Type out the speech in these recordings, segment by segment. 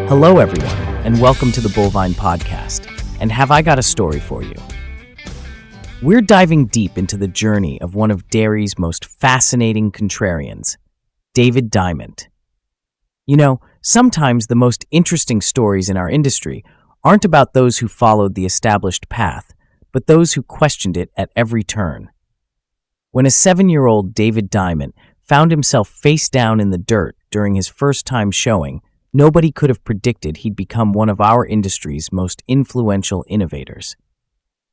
Hello, everyone, and welcome to the Bovine Podcast. And have I got a story for you? We're diving deep into the journey of one of dairy's most fascinating contrarians, David Dyment. You know, sometimes the most interesting stories in our industry aren't about those who followed the established path, but those who questioned it at every turn. When a 7-year-old David Dyment found himself face down in the dirt during his first time showing, nobody could have predicted he'd become one of our industry's most influential innovators.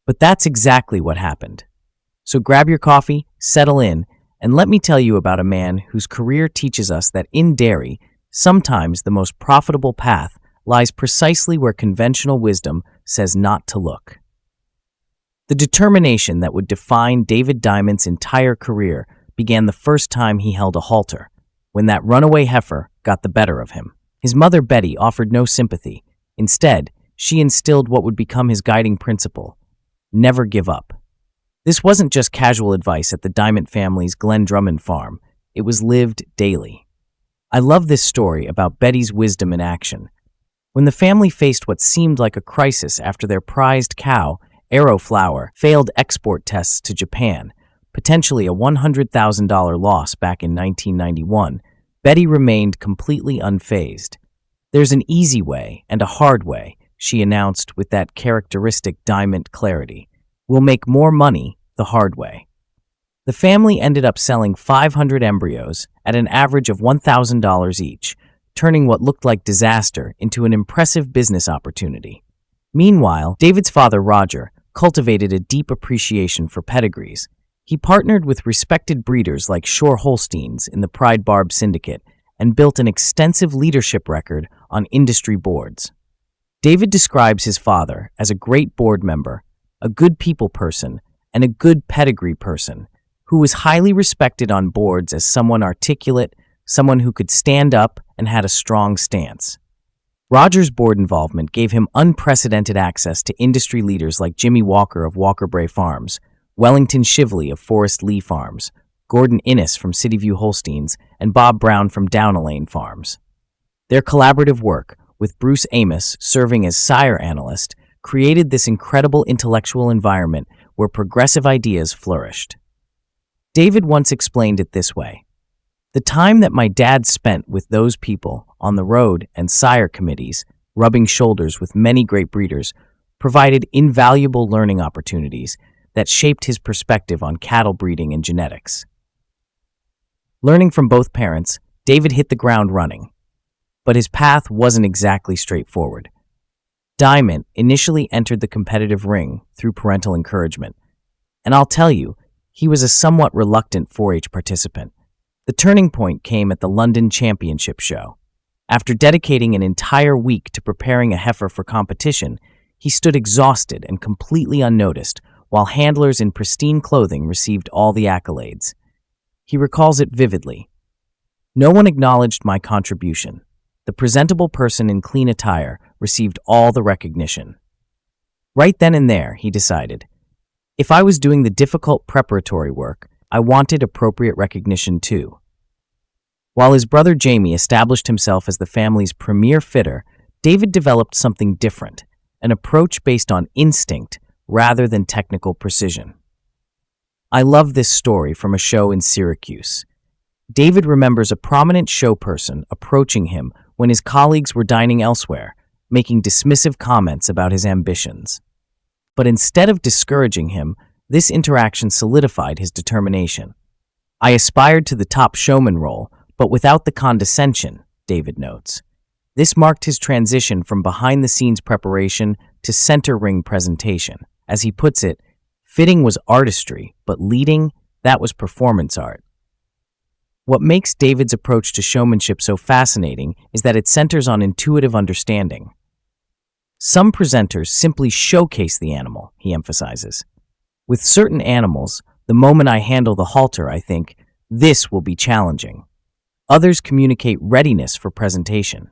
But that's exactly what happened. So grab your coffee, settle in, and let me tell you about a man whose career teaches us that in dairy, sometimes the most profitable path lies precisely where conventional wisdom says not to look. The determination that would define David Dyment's entire career began the first time he held a halter, when that runaway heifer got the better of him. His mother, Betty, offered no sympathy. Instead, she instilled what would become his guiding principle: never give up. This wasn't just casual advice at the Dyment family's Glen Drummond Farm. It was lived daily. I love this story about Betty's wisdom in action. When the family faced what seemed like a crisis after their prized cow, Arrow Flour, failed export tests to Japan, potentially a $100,000 loss back in 1991, Betty remained completely unfazed. "There's an easy way and a hard way," she announced with that characteristic Dyment clarity. "We'll make more money the hard way." The family ended up selling 500 embryos at an average of $1,000 each, turning what looked like disaster into an impressive business opportunity. Meanwhile, David's father, Roger, cultivated a deep appreciation for pedigrees. He partnered with respected breeders like Shore Holsteins in the Pride Barb Syndicate and built an extensive leadership record on industry boards. David describes his father as a great board member, a good people person, and a good pedigree person, who was highly respected on boards as someone articulate, someone who could stand up and had a strong stance. Roger's board involvement gave him unprecedented access to industry leaders like Jimmy Walker of Walker Bray Farms, Wellington Shively of Forest Lee Farms, Gordon Innes from Cityview Holsteins, and Bob Brown from Downalane Farms. Their collaborative work, with Bruce Amos serving as sire analyst, created this incredible intellectual environment where progressive ideas flourished. David once explained it this way: "The time that my dad spent with those people on the road and sire committees, rubbing shoulders with many great breeders, provided invaluable learning opportunities that shaped his perspective on cattle breeding and genetics." Learning from both parents, David hit the ground running. But his path wasn't exactly straightforward. Dyment initially entered the competitive ring through parental encouragement. And I'll tell you, he was a somewhat reluctant 4-H participant. The turning point came at the London Championship Show. After dedicating an entire week to preparing a heifer for competition, he stood exhausted and completely unnoticed, while handlers in pristine clothing received all the accolades. He recalls it vividly. "No one acknowledged my contribution. The presentable person in clean attire received all the recognition." Right then and there, he decided, if I was doing the difficult preparatory work, I wanted appropriate recognition too. While his brother Jamie established himself as the family's premier fitter, David developed something different, an approach based on instinct rather than technical precision. I love this story from a show in Syracuse. David remembers a prominent show person approaching him when his colleagues were dining elsewhere, making dismissive comments about his ambitions. But instead of discouraging him, this interaction solidified his determination. "I aspired to the top showman role, but without the condescension," David notes. This marked his transition from behind-the-scenes preparation to center ring presentation. As he puts it, fitting was artistry, but leading, that was performance art. What makes David's approach to showmanship so fascinating is that it centers on intuitive understanding. Some presenters simply showcase the animal, he emphasizes. With certain animals, the moment I handle the halter, I think, this will be challenging. Others communicate readiness for presentation.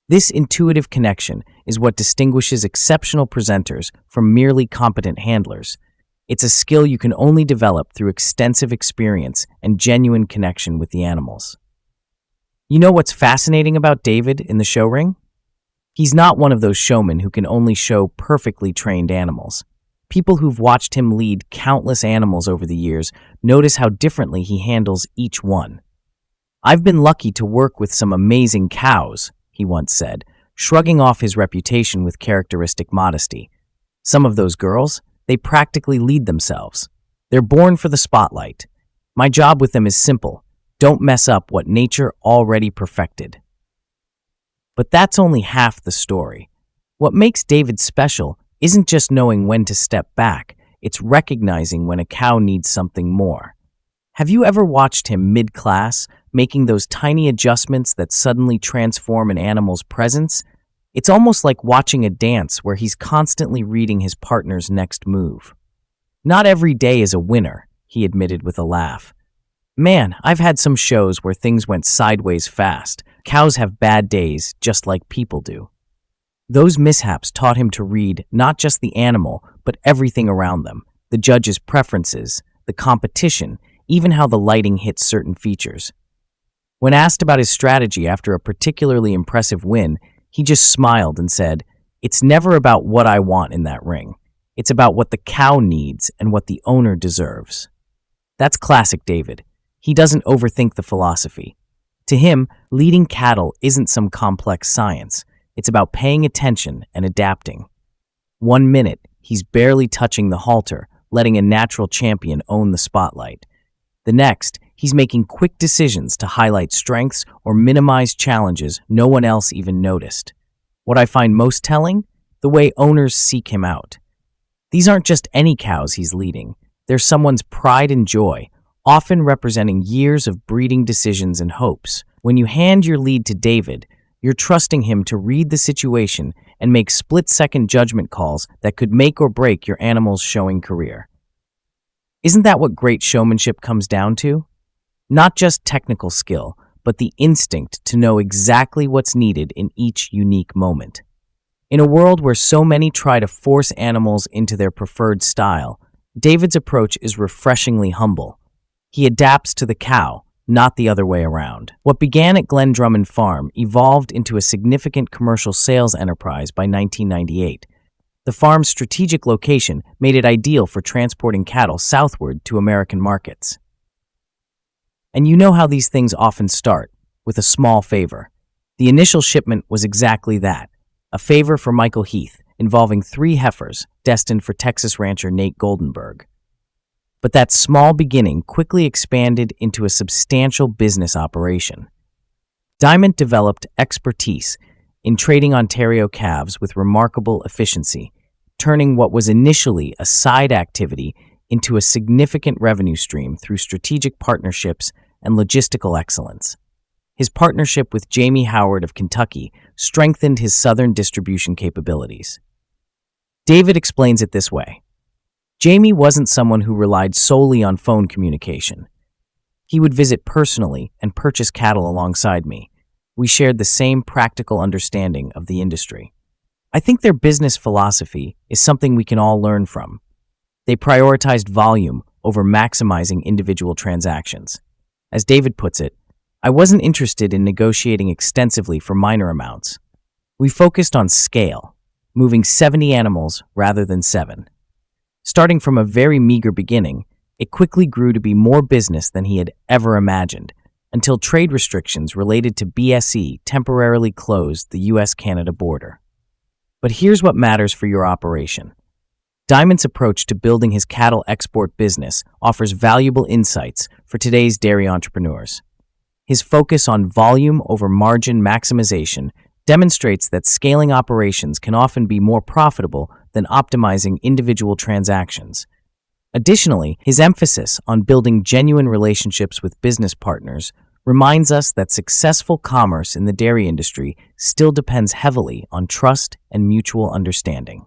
This intuitive connection is what distinguishes exceptional presenters from merely competent handlers. It's a skill you can only develop through extensive experience and genuine connection with the animals. You know what's fascinating about David in the show ring? He's not one of those showmen who can only show perfectly trained animals. People who've watched him lead countless animals over the years notice how differently he handles each one. "I've been lucky to work with some amazing cows," he once said, shrugging off his reputation with characteristic modesty. "Some of those girls, they practically lead themselves. They're born for the spotlight. My job with them is simple. Don't mess up what nature already perfected." But that's only half the story. What makes David special isn't just knowing when to step back, it's recognizing when a cow needs something more. Have you ever watched him mid-class, making those tiny adjustments that suddenly transform an animal's presence? It's almost like watching a dance where he's constantly reading his partner's next move. "Not every day is a winner," he admitted with a laugh. "Man, I've had some shows where things went sideways fast. Cows have bad days just like people do." Those mishaps taught him to read not just the animal, but everything around them, the judge's preferences, the competition, even how the lighting hits certain features. When asked about his strategy after a particularly impressive win, he just smiled and said, "It's never about what I want in that ring. It's about what the cow needs and what the owner deserves." That's classic David. He doesn't overthink the philosophy. To him, leading cattle isn't some complex science. It's about paying attention and adapting. 1 minute, he's barely touching the halter, letting a natural champion own the spotlight. The next, he's making quick decisions to highlight strengths or minimize challenges no one else even noticed. What I find most telling? The way owners seek him out. These aren't just any cows he's leading. They're someone's pride and joy, often representing years of breeding decisions and hopes. When you hand your lead to David, you're trusting him to read the situation and make split-second judgment calls that could make or break your animal's showing career. Isn't that what great showmanship comes down to? Not just technical skill, but the instinct to know exactly what's needed in each unique moment. In a world where so many try to force animals into their preferred style, David's approach is refreshingly humble. He adapts to the cow, not the other way around. What began at Glen Drummond Farm evolved into a significant commercial sales enterprise by 1998. The farm's strategic location made it ideal for transporting cattle southward to American markets. And you know how these things often start, with a small favor. The initial shipment was exactly that, a favor for Michael Heath, involving 3 heifers destined for Texas rancher Nate Goldenberg. But that small beginning quickly expanded into a substantial business operation. Dyment developed expertise in trading Ontario calves with remarkable efficiency, turning what was initially a side activity into a significant revenue stream through strategic partnerships and logistical excellence. His partnership with Jamie Howard of Kentucky strengthened his southern distribution capabilities. David explains it this way. Jamie wasn't someone who relied solely on phone communication. He would visit personally and purchase cattle alongside me. We shared the same practical understanding of the industry. I think their business philosophy is something we can all learn from. They prioritized volume over maximizing individual transactions. As David puts it, I wasn't interested in negotiating extensively for minor amounts. We focused on scale, moving 70 animals rather than 7. Starting from a very meager beginning, it quickly grew to be more business than he had ever imagined, until trade restrictions related to BSE temporarily closed the US-Canada border. But here's what matters for your operation. Dyment's approach to building his cattle export business offers valuable insights for today's dairy entrepreneurs. His focus on volume over margin maximization demonstrates that scaling operations can often be more profitable than optimizing individual transactions. Additionally, his emphasis on building genuine relationships with business partners reminds us that successful commerce in the dairy industry still depends heavily on trust and mutual understanding.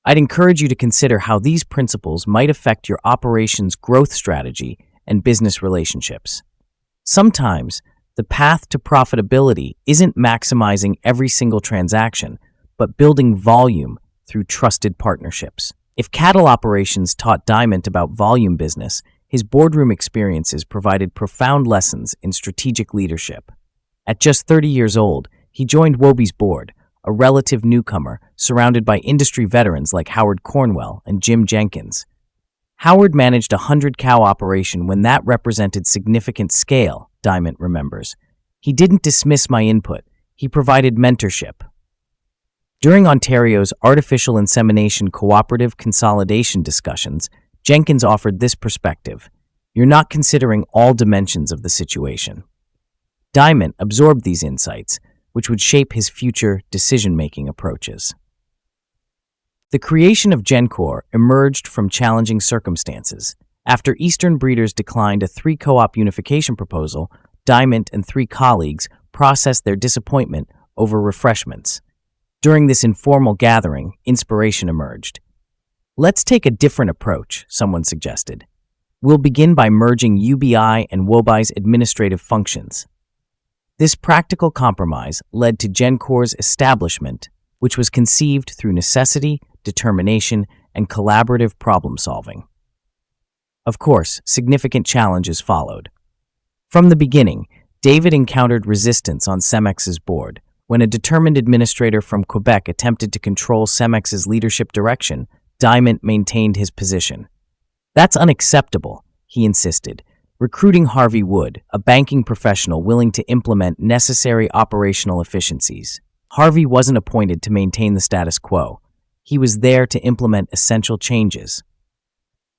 I'd encourage you to consider how these principles might affect your operation's growth strategy and business relationships. Sometimes, the The path to profitability isn't maximizing every single transaction, but building volume through trusted partnerships. If cattle operations taught Dyment about volume business, his boardroom experiences provided profound lessons in strategic leadership. At just 30 years old, he joined Wobe's board, a relative newcomer surrounded by industry veterans like Howard Cornwell and Jim Jenkins. Howard managed a 100-cow operation when that represented significant scale, Dyment remembers. He didn't dismiss my input. He provided mentorship. During Ontario's artificial insemination cooperative consolidation discussions, Jenkins offered this perspective: "You're not considering all dimensions of the situation." Dyment absorbed these insights, which would shape his future decision-making approaches. The creation of Gencor emerged from challenging circumstances. After Eastern breeders declined a 3-co-op unification proposal, Dyment and 3 colleagues processed their disappointment over refreshments. During this informal gathering, inspiration emerged. "Let's take a different approach," someone suggested. "We'll begin by merging UBI and Wobe's administrative functions." This practical compromise led to Gencor's establishment, which was conceived through necessity, determination, and collaborative problem-solving. Of course, significant challenges followed. From the beginning, David encountered resistance on Cemex's board. When a determined administrator from Quebec attempted to control Cemex's leadership direction, Dyment maintained his position. "That's unacceptable," he insisted, recruiting Harvey Wood, a banking professional willing to implement necessary operational efficiencies. Harvey wasn't appointed to maintain the status quo. He was there to implement essential changes.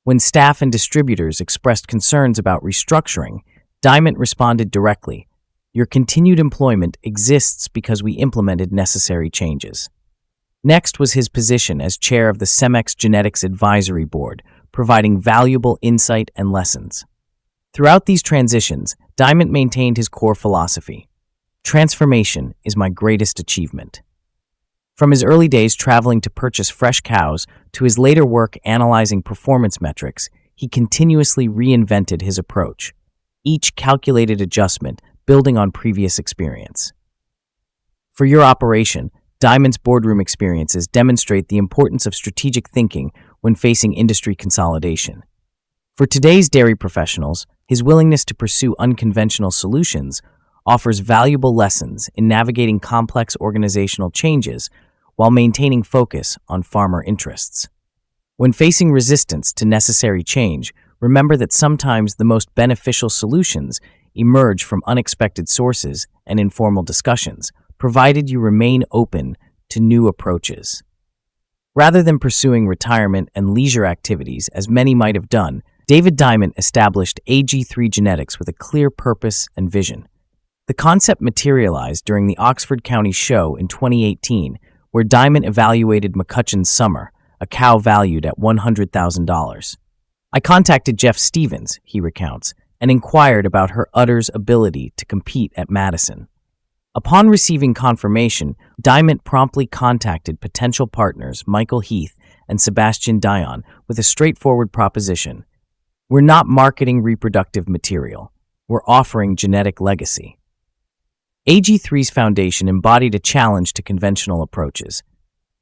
When staff and distributors expressed concerns about restructuring, Dyment responded directly: "Your continued employment exists because we implemented necessary changes." Next was his position as chair of the Cemex Genetics Advisory Board, providing valuable insight and lessons. Throughout these transitions, Dyment maintained his core philosophy: "Transformation is my greatest achievement." From his early days traveling to purchase fresh cows to his later work analyzing performance metrics, he continuously reinvented his approach, each calculated adjustment building on previous experience. For your operation, Dyment's boardroom experiences demonstrate the importance of strategic thinking when facing industry consolidation. For today's dairy professionals, his willingness to pursue unconventional solutions offers valuable lessons in navigating complex organizational changes while maintaining focus on farmer interests. When facing resistance to necessary change, remember that sometimes the most beneficial solutions emerge from unexpected sources and informal discussions, provided you remain open to new approaches. Rather than pursuing retirement and leisure activities, as many might have done, David Dyment established AG3 Genetics with a clear purpose and vision. The concept materialized during the Oxford County Show in 2018, where Dyment evaluated McCutcheon's Summer, a cow valued at $100,000. "I contacted Jeff Stevens," he recounts, and inquired about her udder's ability to compete at Madison. Upon receiving confirmation, Dyment promptly contacted potential partners Michael Heath and Sebastian Dion with a straightforward proposition: "We're not marketing reproductive material. We're offering genetic legacy." AG3's foundation embodied a challenge to conventional approaches.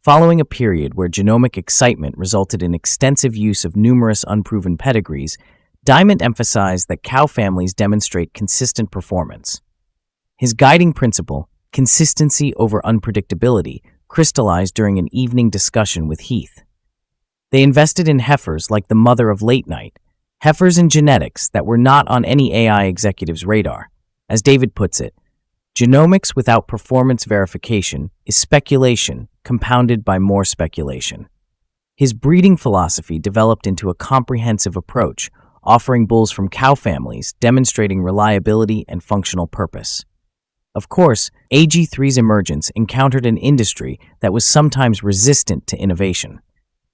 Following a period where genomic excitement resulted in extensive use of numerous unproven pedigrees, Dyment emphasized that cow families demonstrate consistent performance. His guiding principle, consistency over unpredictability, crystallized during an evening discussion with Heath. They invested in heifers like the mother of late night, heifers in genetics that were not on any AI executive's radar. As David puts it, "Genomics without performance verification is speculation compounded by more speculation." His breeding philosophy developed into a comprehensive approach, offering bulls from cow families, demonstrating reliability and functional purpose. Of course, AG3's emergence encountered an industry that was sometimes resistant to innovation.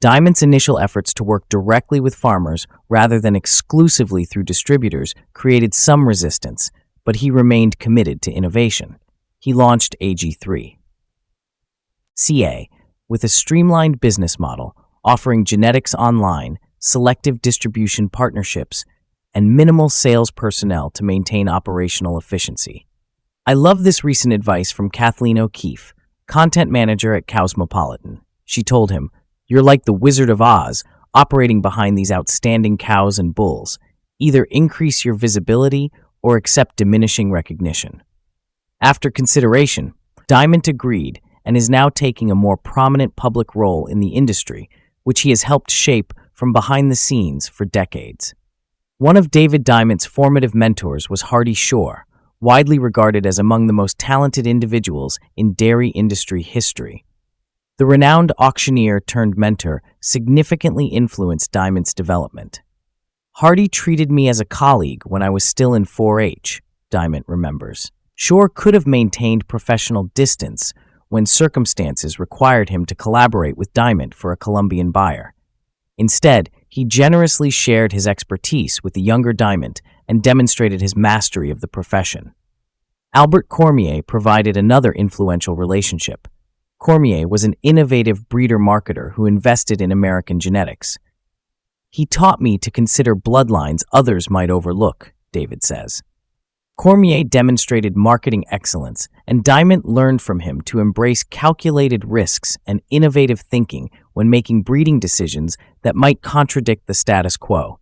Dyment's initial efforts to work directly with farmers rather than exclusively through distributors created some resistance, but he remained committed to innovation. He launched AG3 CA with a streamlined business model offering genetics online, selective distribution partnerships, and minimal sales personnel to maintain operational efficiency. I love this recent advice from Kathleen O'Keefe, content manager at Cosmopolitan. She told him, "You're like the Wizard of Oz, operating behind these outstanding cows and bulls. Either increase your visibility or accept diminishing recognition." After consideration, Dyment agreed and is now taking a more prominent public role in the industry, which he has helped shape from behind the scenes for decades. One of David Dyment's formative mentors was Hardy Shore, widely regarded as among the most talented individuals in dairy industry history. The renowned auctioneer turned mentor significantly influenced Dyment's development. "Hardy treated me as a colleague when I was still in 4-H, Dyment remembers. Shore could have maintained professional distance when circumstances required him to collaborate with Dyment for a Colombian buyer. Instead, he generously shared his expertise with the younger Dyment and demonstrated his mastery of the profession. Albert Cormier provided another influential relationship. Cormier was an innovative breeder-marketer who invested in American genetics. "He taught me to consider bloodlines others might overlook," David says. Cormier demonstrated marketing excellence, and Dyment learned from him to embrace calculated risks and innovative thinking when making breeding decisions that might contradict the status quo.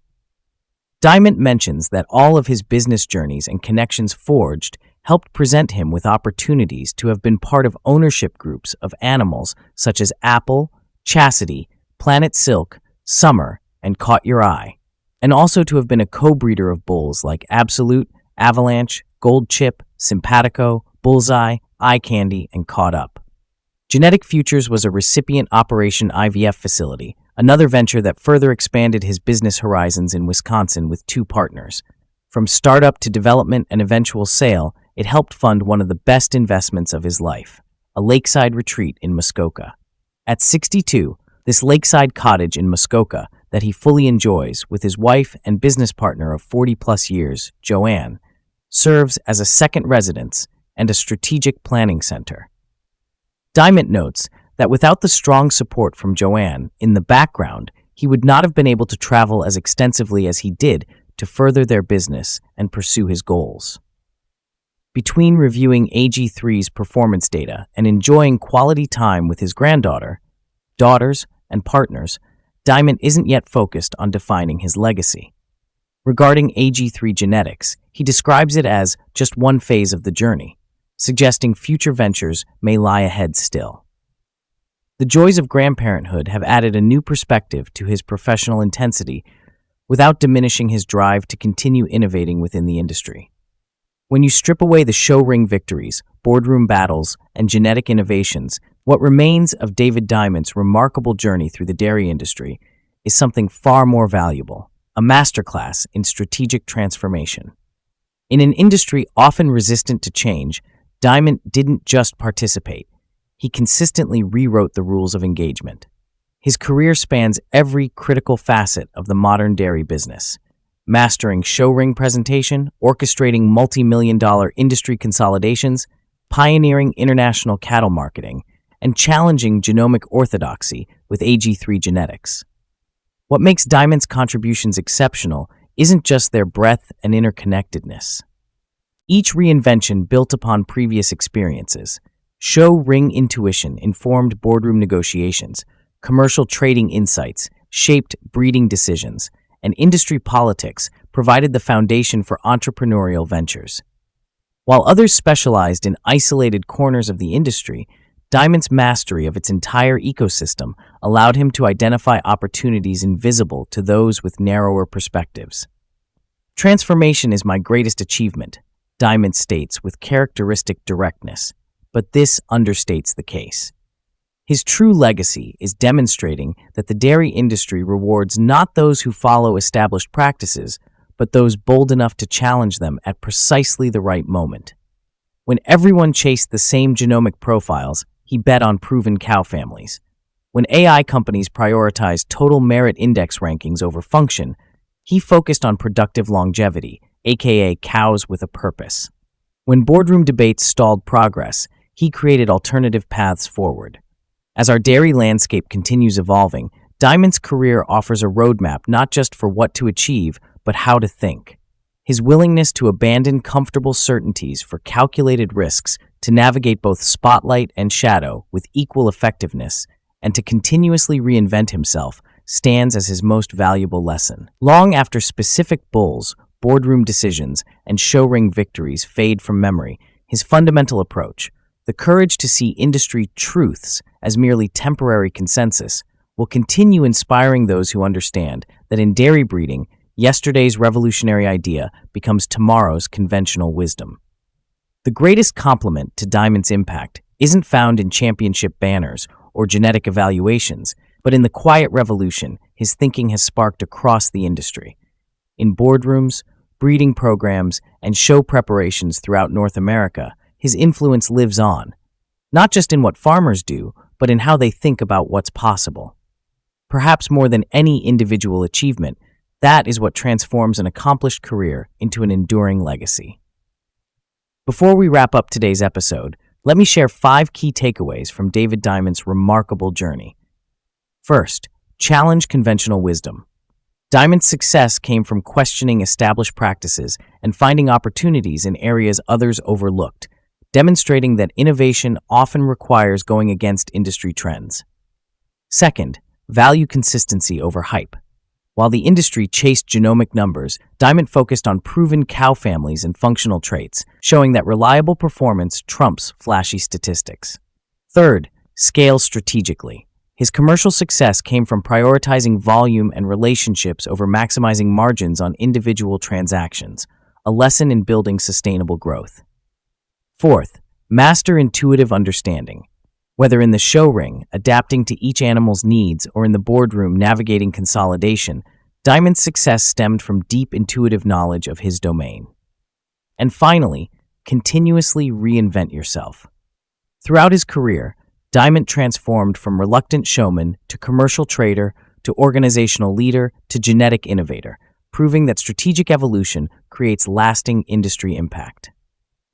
Dyment mentions that all of his business journeys and connections forged helped present him with opportunities to have been part of ownership groups of animals such as Apple, Chastity, Planet Silk, Summer, and Caught Your Eye, and also to have been a co-breeder of bulls like Absolute, Avalanche, Gold Chip, Simpatico, Bullseye, Eye Candy, and Caught Up. Genetic Futures was a recipient operation IVF facility, another venture that further expanded his business horizons in Wisconsin with 2 partners. From startup to development and eventual sale, it helped fund one of the best investments of his life, a lakeside retreat in Muskoka. At 62, this lakeside cottage in Muskoka that he fully enjoys with his wife and business partner of 40-plus years, Joanne, serves as a second residence and a strategic planning center. Dyment notes that without the strong support from Joanne in the background, he would not have been able to travel as extensively as he did to further their business and pursue his goals. Between reviewing AG3's performance data and enjoying quality time with his granddaughter, daughters, and partners, Dyment isn't yet focused on defining his legacy. Regarding AG3 Genetics, he describes it as just one phase of the journey, suggesting future ventures may lie ahead still. The joys of grandparenthood have added a new perspective to his professional intensity without diminishing his drive to continue innovating within the industry. When you strip away the show ring victories, boardroom battles, and genetic innovations, what remains of David Dyment's remarkable journey through the dairy industry is something far more valuable, a masterclass in strategic transformation. In an industry often resistant to change, Dyment didn't just participate. He consistently rewrote the rules of engagement. His career spans every critical facet of the modern dairy business, mastering show ring presentation, orchestrating multi-million-dollar industry consolidations, pioneering international cattle marketing, and challenging genomic orthodoxy with AG3 Genetics. What makes Dyment's contributions exceptional isn't just their breadth and interconnectedness. Each reinvention built upon previous experiences. Show ring intuition informed boardroom negotiations, commercial trading insights shaped breeding decisions, and industry politics provided the foundation for entrepreneurial ventures. While others specialized in isolated corners of the industry, Dyment's mastery of its entire ecosystem allowed him to identify opportunities invisible to those with narrower perspectives. "Transformation is my greatest achievement," Dyment states with characteristic directness, but this understates the case. His true legacy is demonstrating that the dairy industry rewards not those who follow established practices, but those bold enough to challenge them at precisely the right moment. When everyone chased the same genomic profiles, he bet on proven cow families. When AI companies prioritized total merit index rankings over function, he focused on productive longevity, aka cows with a purpose. When boardroom debates stalled progress, he created alternative paths forward. As our dairy landscape continues evolving, Dyment's career offers a roadmap not just for what to achieve, but how to think. His willingness to abandon comfortable certainties for calculated risks, to navigate both spotlight and shadow with equal effectiveness, and to continuously reinvent himself stands as his most valuable lesson. Long after specific bulls, boardroom decisions, and show ring victories fade from memory, his fundamental approach, the courage to see industry truths as merely temporary consensus, will continue inspiring those who understand that in dairy breeding, yesterday's revolutionary idea becomes tomorrow's conventional wisdom. The greatest compliment to Dyment's impact isn't found in championship banners or genetic evaluations, but in the quiet revolution his thinking has sparked across the industry. In boardrooms, breeding programs, and show preparations throughout North America, his influence lives on, not just in what farmers do, but in how they think about what's possible. Perhaps more than any individual achievement, that is what transforms an accomplished career into an enduring legacy. Before we wrap up today's episode, let me share 5 key takeaways from David Dyment's remarkable journey. First, challenge conventional wisdom. Dyment's success came from questioning established practices and finding opportunities in areas others overlooked, demonstrating that innovation often requires going against industry trends. Second, value consistency over hype. While the industry chased genomic numbers, Dyment focused on proven cow families and functional traits, showing that reliable performance trumps flashy statistics. Third, scale strategically. His commercial success came from prioritizing volume and relationships over maximizing margins on individual transactions, a lesson in building sustainable growth. Fourth, master intuitive understanding. Whether in the show ring, adapting to each animal's needs, or in the boardroom, navigating consolidation, Dyment's success stemmed from deep intuitive knowledge of his domain. And finally, continuously reinvent yourself. Throughout his career, Dyment transformed from reluctant showman to commercial trader to organizational leader to genetic innovator, proving that strategic evolution creates lasting industry impact.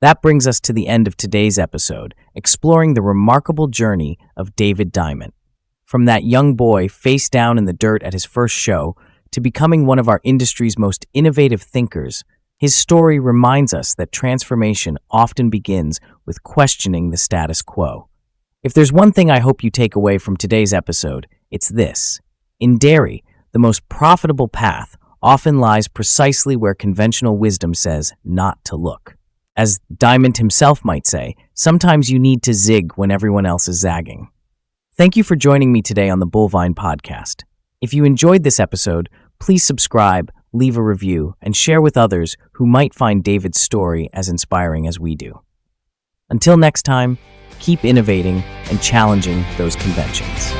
That brings us to the end of today's episode, exploring the remarkable journey of David Dyment. From that young boy face down in the dirt at his first show to becoming one of our industry's most innovative thinkers, his story reminds us that transformation often begins with questioning the status quo. If there's one thing I hope you take away from today's episode, it's this. In dairy, the most profitable path often lies precisely where conventional wisdom says not to look. As Dyment himself might say, sometimes you need to zig when everyone else is zagging. Thank you for joining me today on the Bullvine Podcast. If you enjoyed this episode, please subscribe, leave a review, and share with others who might find David's story as inspiring as we do. Until next time, keep innovating and challenging those conventions.